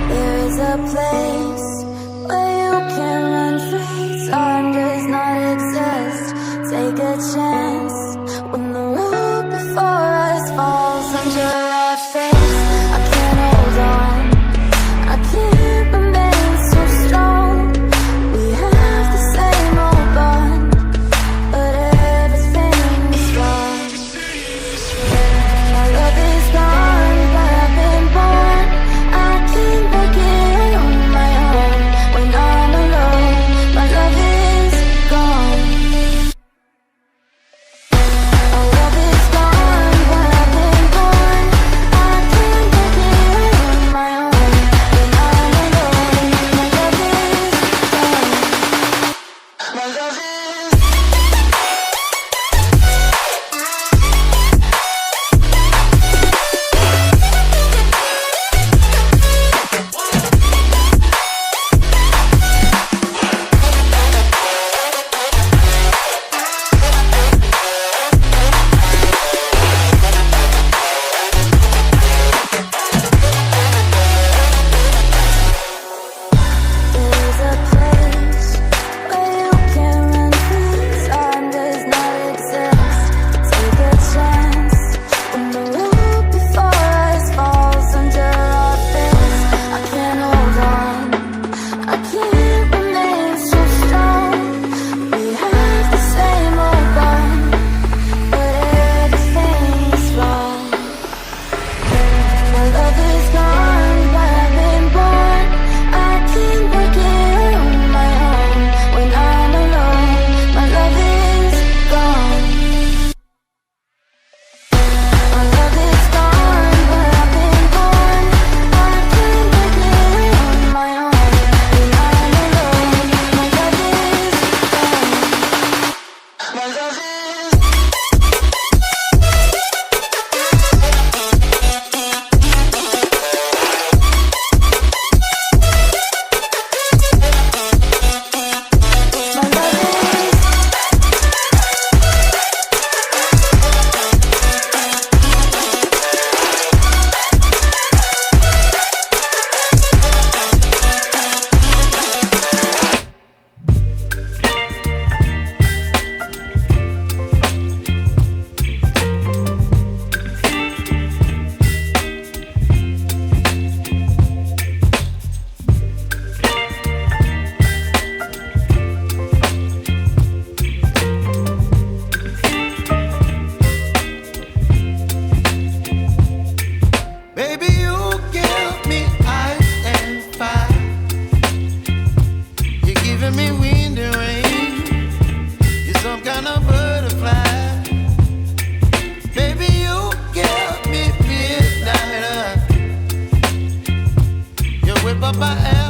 There's a place where you can run free. Time does not exist. Take a chance when the road before us falls under our face. I can't hold on, I can't remain so strong. We have the same old bond, but everything is wrong. My love is gone, but I've been born. I can't make it on my own. When I'm alone, my love is gone. My love is gone, but I've been born. I can't make it on my own. When I'm alone, my love is gone. My love is There's a place where you can run free. Time does not exist. Take a chance when the road before us falls under our face. I can't hold on, I can't remain so strong. We have the same old bond, but everything's wrong. My love is gone, but I've been born. I can't make it on my own. When I'm alone, my love is gone. My love is gone, but I've been born. I can't make it on my own. When I'm alone, my love is gone. My love is Baby, you give me ice and fire. You're giving me wind and rain. You're some kind of butterfly. Baby, you give me midnight. You whip up my ass.